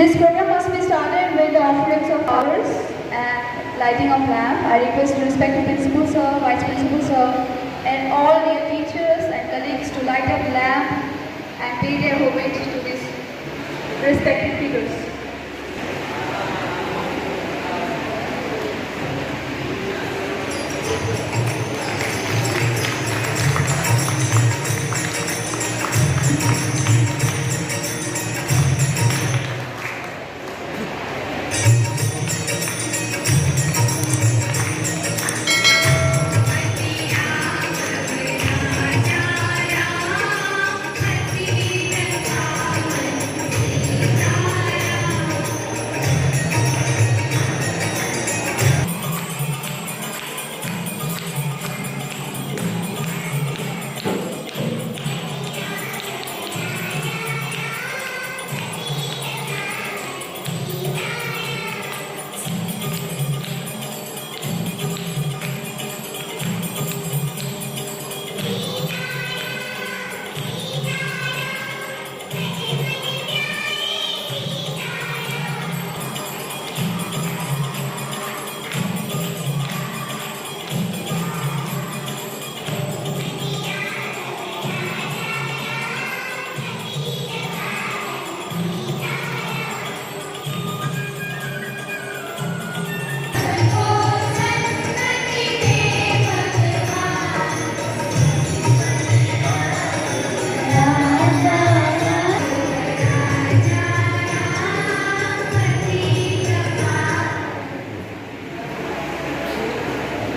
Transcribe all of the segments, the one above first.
This program must be started with the offerings of flowers and lighting of lamp. I request the respected principal sir, vice principal sir, and all their teachers and colleagues to light up lamp and pay their homage to these respected figures.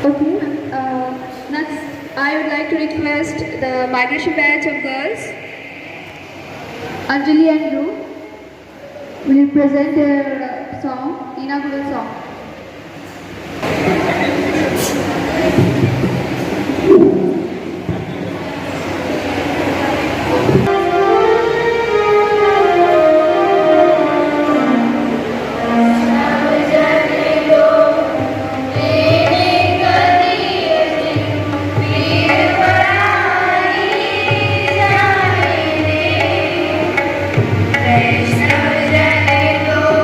Okay, next I would like to request the migration batch of girls, Anjali and Dhruv, will present their song, inaugural song. Krishna Jai Go,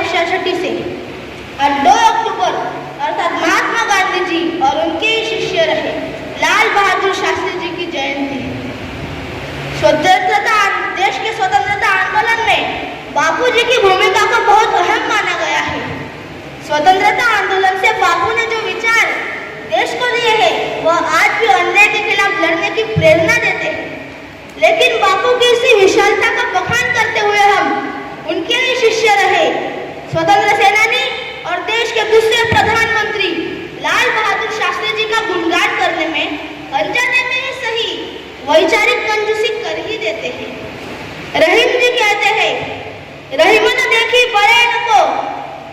1966 से और 2 अक्टूबर अर्थात महात्मा गांधी जी और उनके ही शिष्य रहे लाल बहादुर शास्त्री जी की जयंती है। देश के स्वतंत्रता आंदोलन में बापू जी की भूमिका को बहुत अहम माना गया है। स्वतंत्रता आंदोलन से बापू ने जो विचार देश को दिए हैं वह आज भी अन्याय के खिलाफ लड़ने की प्रेरणा देते हैं। लेकिन बापू की इसी विशालता का बखान करते हुए हम उनके ही शिष्य रहे स्वतंत्र सेनानी और देश के दूसरे प्रधानमंत्री लाल बहादुर शास्त्री जी का गुणगान करने में अनजाने में ही सही वैचारिक कंजूसी कर ही देते हैं। रहीम जी कहते हैं, रहीमन देखी बड़े नको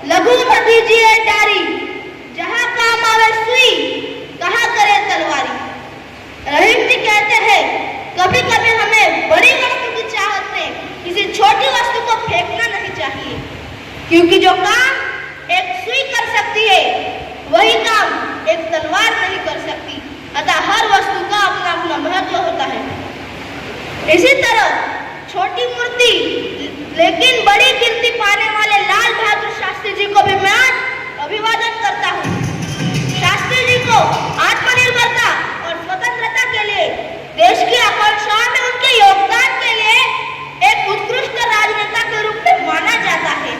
लघु न दीजिए डारी, जहां काम आवे सुई कहाँ करे तलवारी। रहीम जी कहते हैं, कभी कभी हमें बड़ी वस्तु की चाहत में किसी छोटी वस्तु को फेंकना नहीं चाहिए, क्योंकि जो काम एक सुई कर सकती है वही काम एक तलवार नहीं कर सकती। अतः हर वस्तु का अपना अपना महत्व होता है। इसी तरह छोटी मूर्ति लेकिन बड़ी कीर्ति पाने वाले लाल बहादुर शास्त्री जी को भी मैं अभिवादन करता हूँ। शास्त्री जी को आत्मनिर्भरता और स्वतंत्रता के लिए देश की आकांक्षाओं में उनके योगदान के लिए एक उत्कृष्ट राजनेता के रूप में माना जाता है।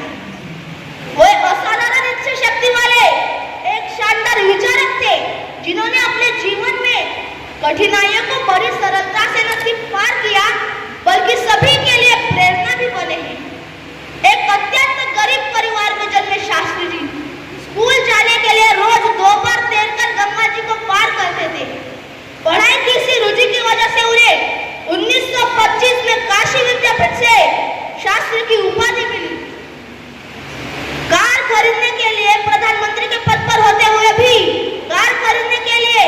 वे असाधारण इच्छा शक्ति वाले एक शानदार विचारक थे, जिन्होंने अपने जीवन में कठिनाइयों को बड़ी सरलता से न सिर्फ पार किया बल्कि सभी के लिए प्रेरणा भी बने हैं। एक अत्यंत गरीब परिवार में जन्मे शास्त्री जी स्कूल जाने के लिए रोज दोपहर तैरकर गंगा जी को पार करते थे। पढ़ाई की इसी रुचि की वजह से उन्हें 1925 में काशी विद्यापीठ से शास्त्री की उपाधि मिली। कार खरीदने के लिए प्रधानमंत्री के पद पर होते हुए भी कार खरीदने के लिए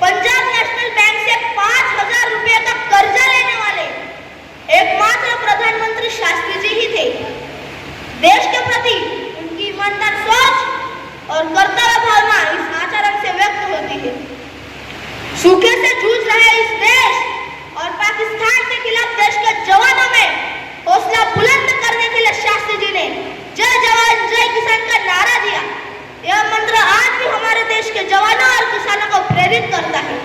पंजाब नेशनल बैंक से 5,000 रुपए का कर्जा लेने वाले एकमात्र प्रधानमंत्री शास्त्री जी ही थे। देश के प्रति उनकी ईमानदार सोच और कर्तव्य भावना इस आचरण से व्यक्त होती है। सूखे से जूझ रहे इस देश और पाकिस्तान के खिलाफ देश के जवानों में हौसला बुलंद करने के लिए शास्त्री जी ने जय जवान जय किसान का नारा दिया। यह मंत्र आज भी हमारे देश के जवानों और किसानों को प्रेरित करता है।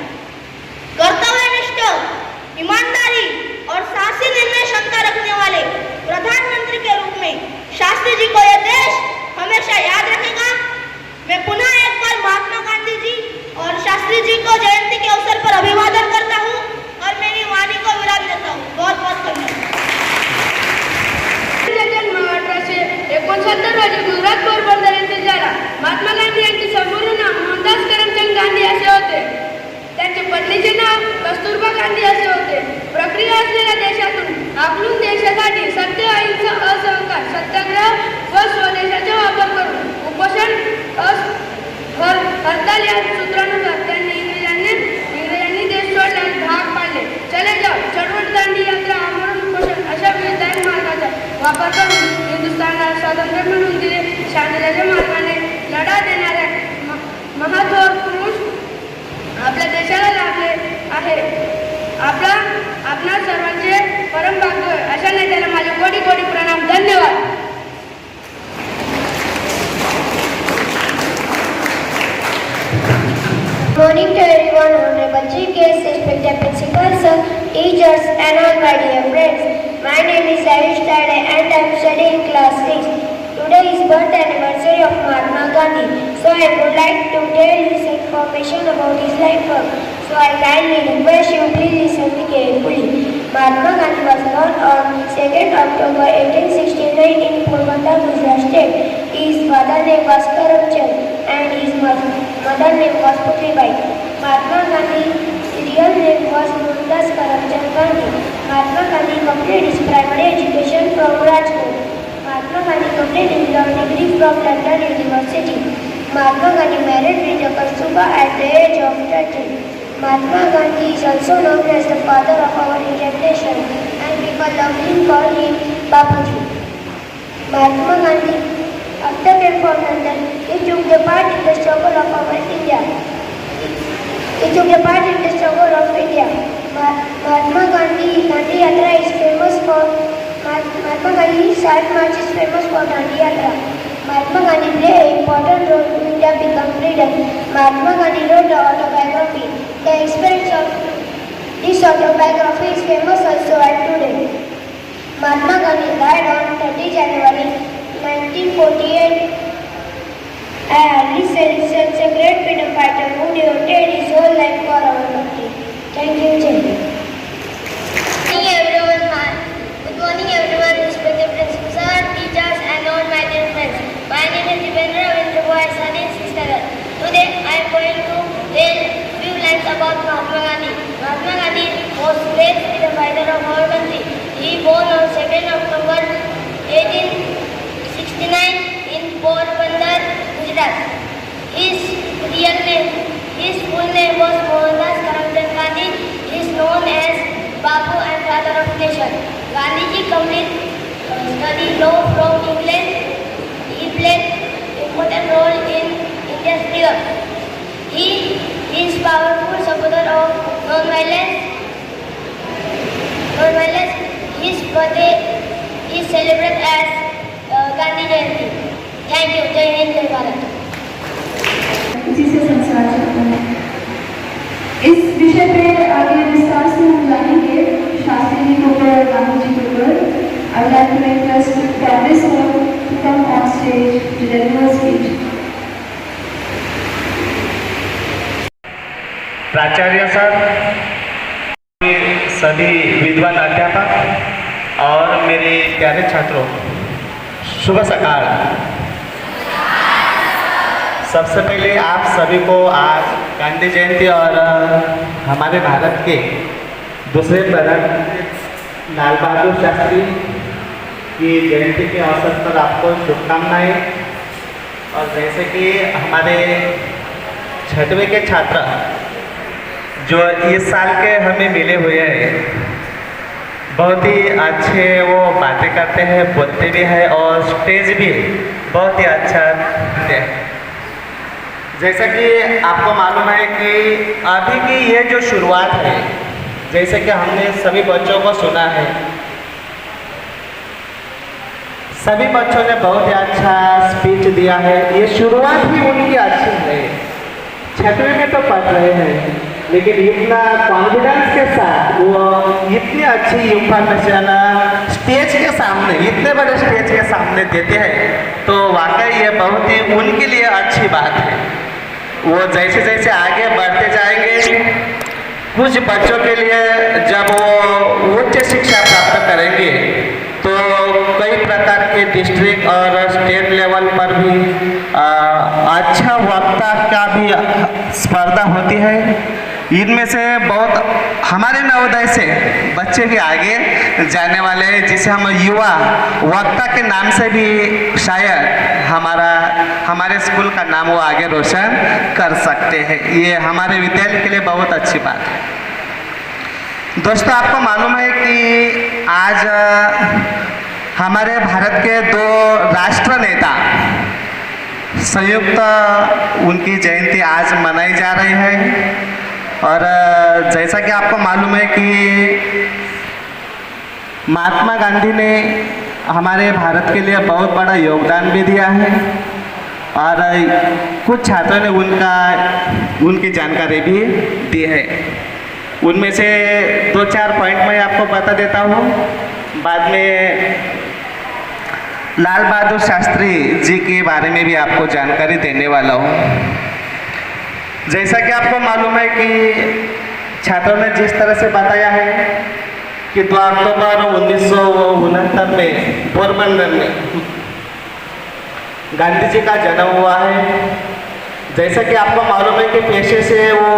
कर्तव्यनिष्ठ, ईमानदारी और साहसी निर्णय क्षमता रखने वाले प्रधानमंत्री के रूप में शास्त्री जी को यह देश हमेशा याद रखेगा। मैं पुनः एक बार महात्मा गांधी जी और शास्त्री जी को जयंती के अवसर पर अभिवादन करता हूँ और मेरी वाणी को विराम देता हूँ। बहुत बहुत धन्यवाद। 1869 रोजी गुजरात पोरबंदर येथे झाला। महात्मा गांधी यांचे संपूर्ण नाव मोहनदास करमचंद गांधी असे होते। त्यांचे पत्नीचे नाव कस्तुरबा गांधी असे होते। प्रक्रिया असलेल्या देशातून आपलून देशासाठी सत्य, अहिंसा, असहकार, सत्याग्रह व स्वदेशाचा वापर करून उपोषण, हरताल या सूत्रानुसार त्यांनी इंग्रजांनी देश सोडण्यास भाग पाडले। चले जाओ, चळवळ, दांडी यात्रा, आमरण उपोषण अशा विविध मार्गाचा वापर करून हिंदुस्थानला स्वातंत्र्य मिळवून दिले। शांततेच्या मार्गाने लढा देणाऱ्या महाथोर पुरुष आपल्या देशाला लाभले आहे। आपणा सर्वांचे परम भाग्य अशा नेत्याला माझे कोटी कोटी प्रणाम। धन्यवाद। Good morning to everyone, Honorable Chief Guest, respected Principal Sir, teachers and all my dear friends. My name is Ayush Tade and I am studying class 6. Today is birth anniversary of Mahatma Gandhi, so I would like to tell you some information about his life work. So I kindly request you please listen me carefully. Mahatma Gandhi was born on 2nd October 1869 in Porbandar, Gujarat state. His father name was Karamchand and his mother name was Putribai. Mahatma Gandhi's real name was Mohandas Karamchand Gandhi. Mahatma Gandhi completed his primary education from Rajkot. Mahatma Gandhi completed his law degree from London University. Mahatma Gandhi married Rita Kasturba at the age of 13. Mahatma Gandhi is also known as the father of our Indian nation, and people lovingly call him Bapuji. Mahatma Gandhi, after came from London, he took the part in the struggle of our India. He took the part in the struggle of India. Mahatma Gandhi Yatra is famous for Mahatma Gandhi Salt March is famous for Dandi Yatra. freedom. Mahatma Gandhi wrote the autobiography. The experience of this autobiography is famous also at today. Mahatma Gandhi died on 30 January 1948. And this is a great freedom fighter who devoted his whole life for our country. Thank you, Jay. Good morning, everyone. Respected principal sir, teachers, and all my dear friends. My name is Divendra Ravindra Boy, studying 6th standard. Today, I am going to tell few lines about Mahatma Gandhi. Mahatma Gandhi was great freedom fighter of our country. He born on 2nd October 1869 in Porbandar, Gujarat. His full name was Mohandas Karamchand Gandhi. He is known as Bapu and father of nation. Gandhiji studied law from England. He played important role in India's freedom. He is powerful supporter of non-violence. His birthday is celebrated as Gandhi Jayanti. Thank you. Jai Hind, Jai Bharat. इसी से संस्कार चलता है। इस विषय पे आगे विस्तार से हम जानेंगे शास्त्री जी के ऊपर और गांधी जी के ऊपर। I would like to request Fabrice to come on stage to deliver a speech. प्राचार्य सर, सभी विद्वान अध्यापक और मेरे प्यारे छात्रों, शुभ सकाल। सबसे पहले आप सभी को आज गांधी जयंती और हमारे भारत के दूसरे प्रधानमंत्री लाल बहादुर शास्त्री की जयंती के अवसर पर आपको शुभकामनाएं। और जैसे कि हमारे 6वीं के छात्र जो इस साल के हमें मिले हुए हैं, बहुत ही अच्छे वो बातें करते हैं, बोलते भी हैं और स्टेज भी बहुत ही अच्छा है। जैसा कि आपको मालूम है कि अभी की ये जो शुरुआत है, जैसे कि हमने सभी बच्चों को सुना है, सभी बच्चों ने बहुत ही अच्छा स्पीच दिया है। ये शुरुआत ही उनकी अच्छी है। 6वीं में तो पढ़ रहे हैं, लेकिन इतना कॉन्फिडेंस के साथ वो इतनी अच्छी इंफॉर्मेशन स्टेज के सामने, इतने बड़े स्टेज के सामने देते हैं, तो वाकई ये बहुत ही उनके लिए अच्छी बात है। वो जैसे जैसे आगे बढ़ते जाएंगे, कुछ बच्चों के लिए जब वो उच्च शिक्षा प्राप्त करेंगे तो कई प्रकार के डिस्ट्रिक्ट और स्टेट लेवल पर भी अच्छा वक्ता का भी स्पर्धा होती है। इनमें से बहुत हमारे नवोदय से बच्चे भी आगे जाने वाले हैं, जिसे हम युवा वक्ता के नाम से भी शायद हमारे स्कूल का नाम वो आगे रोशन कर सकते हैं। ये हमारे विद्यालय के लिए बहुत अच्छी बात है। दोस्तों, आपको मालूम है कि आज हमारे भारत के 2 राष्ट्र नेता संयुक्त उनकी जयंती आज मनाई जा रही है। और जैसा कि आपको मालूम है कि महात्मा गांधी ने हमारे भारत के लिए बहुत बड़ा योगदान भी दिया है और कुछ छात्रों ने उनकी जानकारी भी दी है। उनमें से 2-4 पॉइंट मैं आपको बता देता हूँ, बाद में लाल बहादुर शास्त्री जी के बारे में भी आपको जानकारी देने वाला हूँ। जैसा कि आपको मालूम है कि छात्रों ने जिस तरह से बताया है कि 2 अक्टूबर 1969 में पोरबंदर में गांधी जी का जन्म हुआ है। जैसा कि आपको मालूम है कि पेशे से वो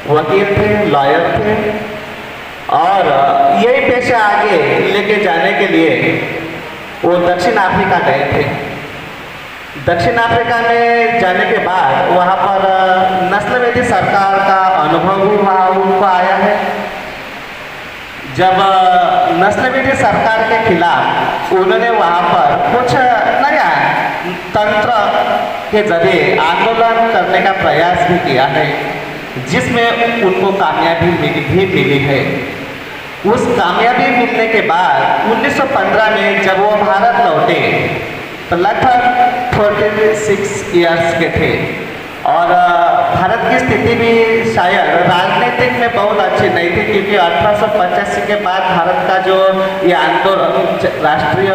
वकील थे, लॉयर थे और यही पेशा आगे लेके जाने के लिए वो दक्षिण अफ्रीका गए थे। दक्षिण अफ्रीका में जाने के बाद वहाँ पर नस्लवेदी सरकार का अनुभव भी वहाँ उनको आया है। जब नस्लवेदी सरकार के खिलाफ उन्होंने वहाँ पर कुछ नया तंत्र के जरिए आंदोलन करने का प्रयास भी किया है, जिसमें उनको कामयाबी भी मिली है। उस कामयाबी मिलने के बाद 1915 में जब वो भारत लौटे तो लगभग 46 इयर्स के थे। और भारत की स्थिति भी शायद राजनीतिक में बहुत अच्छी नहीं थी, क्योंकि 1885 के बाद भारत का जो ये आंदोलन राष्ट्रीय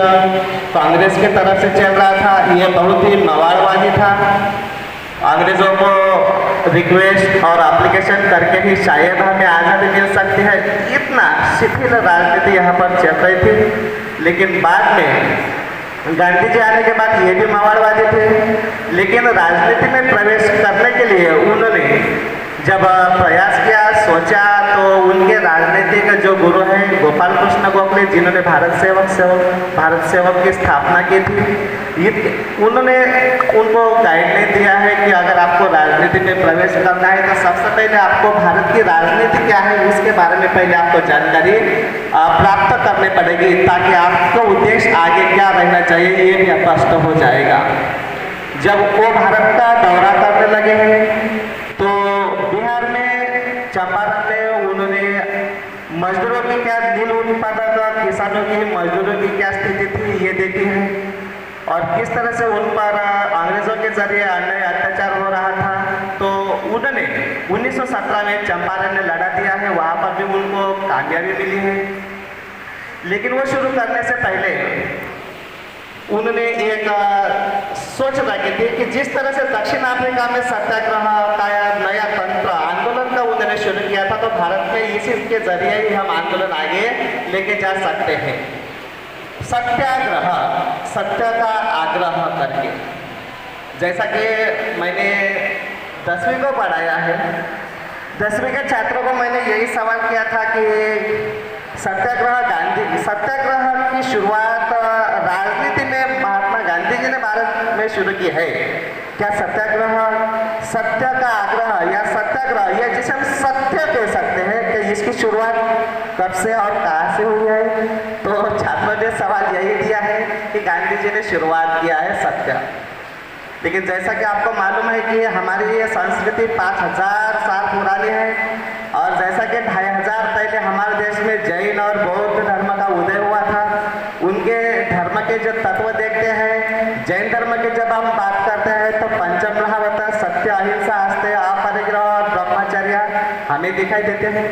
कांग्रेस की तरफ से चल रहा था, ये बहुत ही मवाड़वादी था। अंग्रेज़ों को रिक्वेस्ट और एप्लीकेशन करके ही शायद हमें आज़ादी मिल सकती है, इतना शिथिल राजनीति यहाँ पर चल रही थी। लेकिन बाद में गांधी जी आने के बाद ये भी मवाड़वादी थे, लेकिन राजनीति में प्रवेश करने के लिए उन्होंने जब प्रयास किया, सोचा, तो उनके राजनीतिक जो गुरु हैं गोपाल कृष्ण गोखले, जिन्होंने भारत सेवक की स्थापना की थी, उन्होंने उनको गाइडलाइन दिया है कि अगर आपको राजनीति में प्रवेश करना है तो सबसे पहले आपको भारत की राजनीति क्या है उसके बारे में पहले आपको जानकारी प्राप्त करनी पड़ेगी, ताकि आपको उद्देश्य आगे क्या रहना चाहिए ये भी स्पष्ट हो जाएगा। जब वो भारत का दौरा करने लगे हैं तो बिहार में चंपारण में उन्होंने मजदूरों की क्या नील उत्पादक किसानों की मजदूरों की क्या स्थिति थी ये देखी है, और किस तरह से उन पर अंग्रेज़ों के जरिए अन्याय अत्याचार हो रहा था। तो उन्होंने 1917 में चंपारण में लड़ा दिया है, वहाँ पर भी उनको कामयाबी मिली है। लेकिन वो शुरू करने से पहले उन्होंने एक सोच रखी थी कि जिस तरह से दक्षिण अफ्रीका में सत्याग्रह का नया तंत्र आंदोलन का उन्होंने शुरू किया था, तो भारत में इसी के जरिए ही हम आंदोलन आगे लेके जा सकते हैं। सत्याग्रह, सत्य का आग्रह करके, जैसा कि मैंने 10वीं को पढ़ाया है, 10वीं के छात्रों को मैंने यही सवाल किया था कि सत्याग्रह की शुरुआत राजनीति में महात्मा गांधी जी ने भारत में शुरू की है। क्या सत्याग्रह, सत्य का आग्रह या सत्याग्रह, या जिसे हम सत्य कह सकते हैं, कि इसकी शुरुआत कब से और कहाँ से हुई है? तो छात्रों ने सवाल यही दिया है कि गांधी जी ने शुरुआत किया है सत्य। लेकिन जैसा कि आपको मालूम है कि हमारी ये संस्कृति 5000 साल पुरानी है, और जैसा कि 2500 पहले हमारे देश में जैन और बौद्ध धर्म का उदय हुआ था। उनके धर्म के जो तत्व देखते हैं, जैन धर्म के जब हम बात करते हैं तो पंचमहावत, सत्य, अहिंसा, आस्तेय, अपरिग्रह और ब्रह्मचर्य हमें दिखाई देते हैं।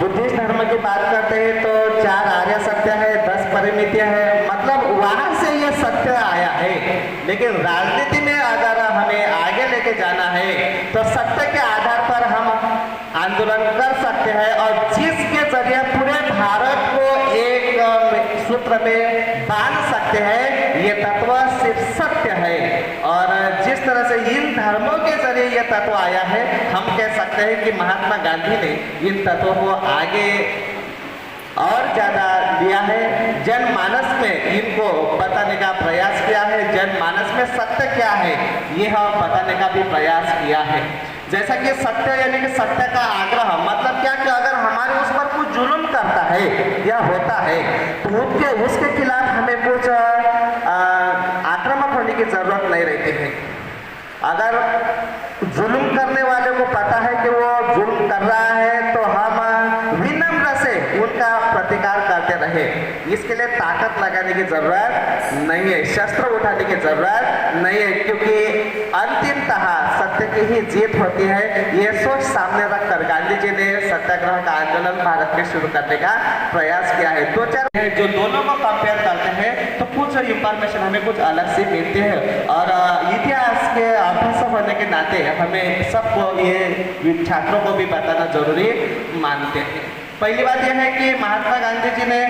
बुद्धिस्ट धर्म की बात करते हैं तो 4 आर्य सत्य है, 10 परिमितियां है, मतलब वहां से ये सत्य आया है। लेकिन राजनीति में अगर हमें आगे लेके जाना है तो सत्य के आधार पर हम आंदोलन कर सकते हैं, और जिसके जरिए पूरे भारत को एक सूत्र में बांध सकते हैं, ये तत्व सिर्फ सत्य है। और जिस तरह से इन धर्मों के जरिए ये तत्व आया है, हम कह सकते हैं कि महात्मा गांधी ने इन तत्वों को आगे और ज़्यादा लिया है, जनमानस में इनको बताने का प्रयास किया है, जनमानस में सत्य क्या है यह बताने का भी प्रयास किया है। जैसा कि सत्य यानी कि सत्य का आग्रह, मतलब क्या कि अगर हमारे उस पर कुछ जुल्म करता है या होता है तो उसके खिलाफ हमें कुछ आक्रामक होने की जरूरत नहीं रहती है। अगर जुल्म करने वाले को पता है कि वो जुल्म कर रहा है तो हम विनम्र से उनका प्रतिकार करते रहे। इसके लिए ताकत लगाने की जरूरत नहीं है, शस्त्र उठाने की जरूरत नहीं है, क्योंकि अंतिमतः सत्य की ही जीत होती है। ये सोच सामने रखकर गांधी जी ने सत्याग्रह का आंदोलन भारत में शुरू करने का प्रयास किया है। 2-4 जो दोनों को कंपेयर करते हैं तो कुछ इंफॉर्मेशन हमें कुछ अलग से मिलती है, और इतिहास के अभ्यासक होने के नाते हमें सबको ये छात्रों को भी बताना जरूरी मानते हैं। पहली बात यह है कि महात्मा गांधी जी ने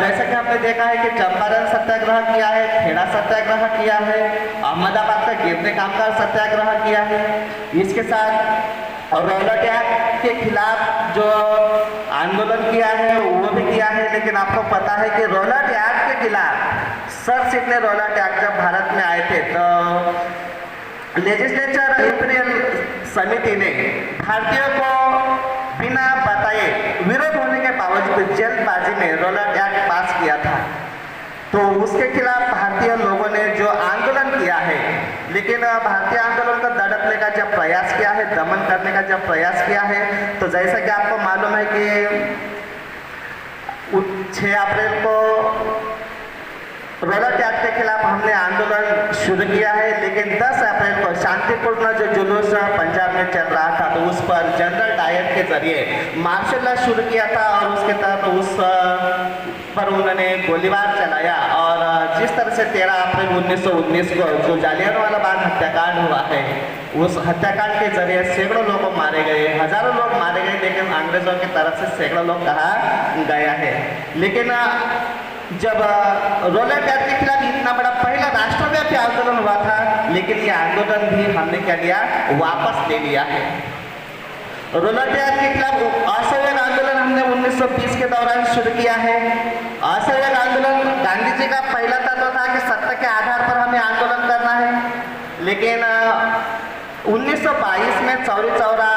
जैसा कि हमने देखा है कि चंपारण सत्याग्रह किया है, खेड़ा सत्याग्रह किया है, अहमदाबाद का गिरने कामगार सत्याग्रह किया है। इसके साथ रौलट एक्ट के खिलाफ जो आंदोलन किया है वो भी किया है। लेकिन आपको पता है कि रौलट एक्ट के खिलाफ सर सिडनी रौलट एक्ट जब भारत में आए थे तो लेजिस्लेचर इंपीरियल समिति ने भारतीयों को बिना बताए विरोध होने के बावजूद जल्दबाजी में रौलट एक्ट पास किया था। तो उसके खिलाफ भारतीय लोगों ने जो आंदोलन किया है, लेकिन भारतीय आंदोलन को दड़पने का जब प्रयास किया है, दमन करने का जब प्रयास किया है, तो जैसा कि आपको मालूम है कि 6 अप्रैल को रौलट एक्ट के खिलाफ हमने आंदोलन शुरू किया है, लेकिन 10 अप्रैल को शांतिपूर्ण जो जुलूस पंजाब में चल रहा था तो उस पर जनरल डायर के जरिए मार्शल लॉ शुरू किया था और उसके तहत उस पर उन्होंने गोलीबार चलाया। और जिस तरह से 13 अप्रैल 1919 को जो जालियांवाला बाग हत्याकांड हुआ है, उस हत्याकांड के जरिए सैकड़ों लोग मारे गए, हजारों लोग मारे गए, लेकिन अंग्रेजों की तरफ से सैकड़ों लोग कहा गया है। लेकिन जब रोलर बैग के खिलाफ इतना बड़ा पहला राष्ट्रव्यापी आंदोलन हुआ था, लेकिन ये आंदोलन भी हमने क्या लिया, वापस ले लिया है। रोलर बैग के खिलाफ असहयोग आंदोलन हमने 1920 के दौरान शुरू किया है। असहयोग आंदोलन गांधी जी का पहला तत्व था कि सत्य के आधार पर हमें आंदोलन करना है, लेकिन 1922 में चौरी चौरा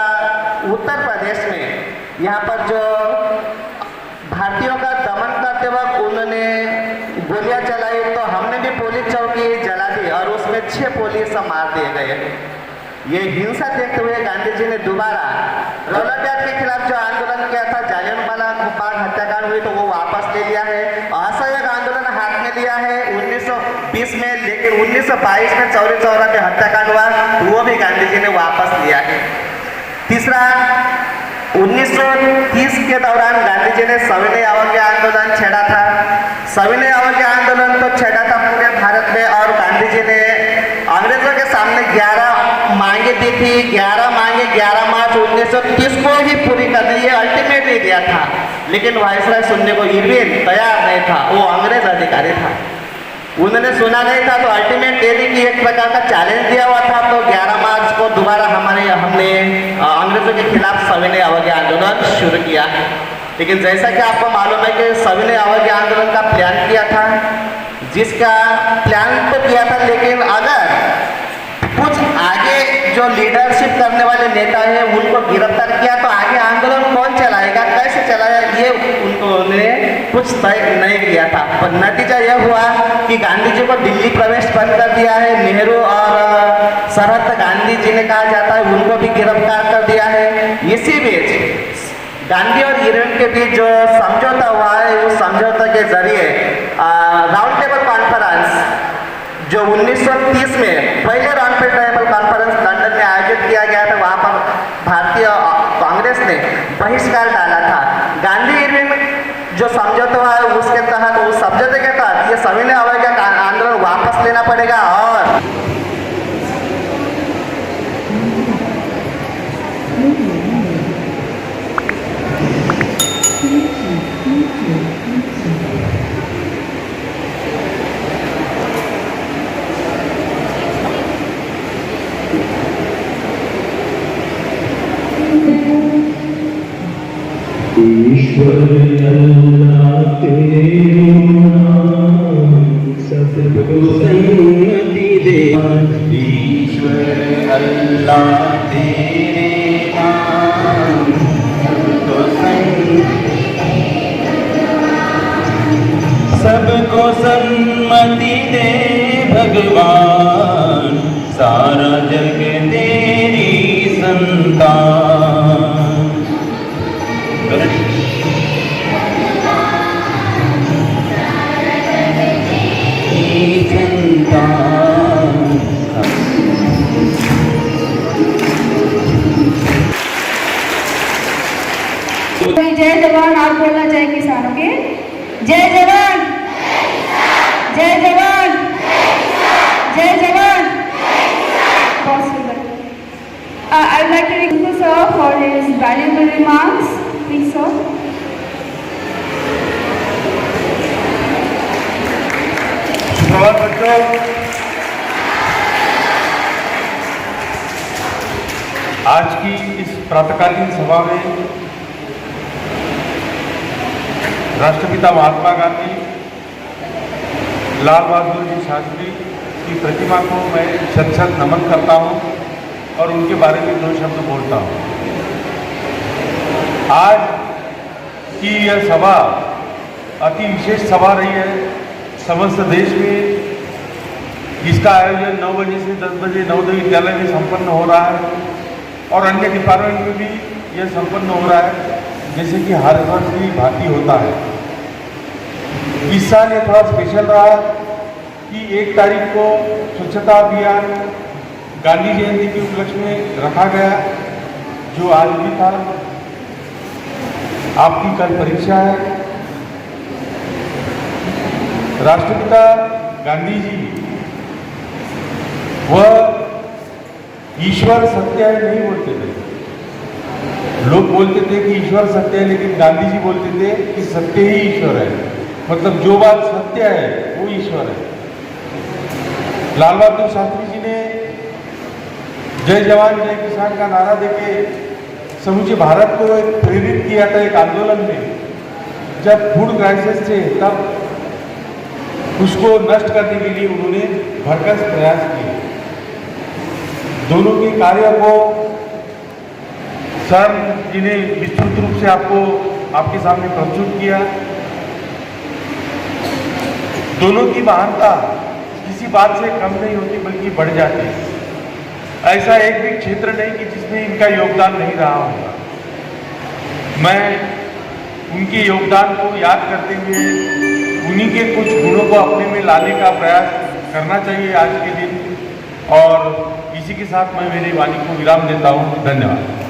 उत्तर प्रदेश में यहाँ पर जो भारतीयों का दमन करते वक्त उन्होंने गोलियां चलाई, तो हमने भी पुलिस चौकी जला दी और उसमें 6 पुलिस मार दिए गए। ये हिंसा देखते हुए गांधी जी ने दोबारा रोलर बैग के खिलाफ जो आंदोलन किया था, जालियांवाला बाग हत्याकांड हुई, तो वो वापस ले लिया है। असहयोग आंदोलन हाथ में लिया है 1920 में, लेकिन 1922 में चौरी चौरा में हत्याकांड हुआ, वो भी गांधी जी ने वापस लिया है। तीसरा, 1930 के दौरान गांधी जी ने सविनय अवज्ञा आंदोलन छेड़ा था। सविनय अवज्ञा आंदोलन तो छेड़ा था पूरे भारत में, और गांधी जी ने अंग्रेजों के सामने 11 मांगे दी थी। 11 मांगे 11 मार्च 1930 को ही पूरी करने ये अल्टीमेटली दिया था, लेकिन वायसराय सुनने को इरविन तैयार नहीं था, वो अंग्रेज अधिकारी था, उन्होंने सुना नहीं था। तो अल्टीमेट दे दी कि एक प्रकार का चैलेंज दिया हुआ था, तो 11 मार्च को दोबारा हमने अंग्रेजों के खिलाफ सविनय अवज्ञा आंदोलन शुरू किया। लेकिन जैसा कि आपको मालूम है कि सविनय अवज्ञा आंदोलन का प्लान किया था, जिसका प्लान तो किया था, लेकिन अगर कुछ आगे जो लीडरशिप करने वाले नेता हैं उनको गिरफ्तार किया तो आगे आंदोलन कौन चलाएगा, कैसे चलाएगा, ये उन्होंने कुछ तय नहीं किया था। पर नतीजा यह हुआ कि गांधी जी को दिल्ली प्रवेश बंद कर दिया है। नेहरू और सरहद गांधी जी ने कहा जाता है, उनको भी गिरफ्तार कर दिया है। इसी बीच गांधी और इरविन के बीच जो समझौता हुआ है, उस समझौता के जरिए राउंड टेबल कॉन्फ्रेंस जो 1930 में पहले राउंड टेबल कॉन्फ्रेंस लंदन में आयोजित किया गया था, वहाँ पर भारतीय कांग्रेस ने बहिष्कार डाला था। गांधी इरविन जो समझौता हुआ है उसके तहत, उस समझौते के तहत ये सविनय अवज्ञा का आंदोलन वापस लेना पड़ेगा। और ईश्वर अल्लाह तेरे नाम सबको सन्मति दे। ईश्वर अल्लाह तेरे नाम सबको सन्मति दे भगवान, सारा जग तेरी संतान। जय जवान, आप बोलना जय किसानों के। जय जवान, जय जवान, जय जवान। बहुत सुंदर। I would like to request sir for his valuable remarks. Please sir. सुप्रभात बच्चों, आज की इस प्रातःकालीन सभा में राष्ट्रपिता महात्मा गांधी, लाल बहादुर जी शास्त्री की प्रतिमा को मैं शत नमन करता हूं और उनके बारे में 2 शब्द बोलता हूं। आज की यह सभा अति विशेष सभा रही है समस्त देश में, जिसका आयोजन 9 बजे से 10 बजे नवोदय विद्यालय में संपन्न हो रहा है और अन्य डिपार्टमेंट में भी यह संपन्न हो रहा है, जैसे कि हर वर्ष की भांति होता है। इस साल ये थोड़ा स्पेशल रहा कि 1 तारीख को स्वच्छता अभियान गांधी जयंती के उपलक्ष्य में रखा गया, जो आज भी था। आपकी कल परीक्षा है। राष्ट्रपिता गांधी जी वह ईश्वर सत्य है नहीं बोलते थे। लोग बोलते थे कि ईश्वर सत्य है, लेकिन गांधी जी बोलते थे कि सत्य ही ईश्वर है। मतलब जो बात सत्य है वो ईश्वर है। लाल बहादुर शास्त्री जी ने जय जवान जय किसान का नारा देके समूचे भारत को एक प्रेरित किया था एक आंदोलन में। जब फूड क्राइसिस थे तब उसको नष्ट करने के लिए उन्होंने भरसक प्रयास किए। दोनों के कार्य को सर जी ने विस्तृत रूप से आपके सामने प्रस्तुत किया। दोनों की महानता किसी बात से कम नहीं होती बल्कि बढ़ जाती है। ऐसा एक भी क्षेत्र नहीं कि जिसमें इनका योगदान नहीं रहा होगा। मैं उनके योगदान को याद करते हुए उन्हीं के कुछ गुणों को अपने में लाने का प्रयास करना चाहिए आज के दिन। और इसी के साथ मैं मेरी वाणी को विराम देता हूँ। धन्यवाद।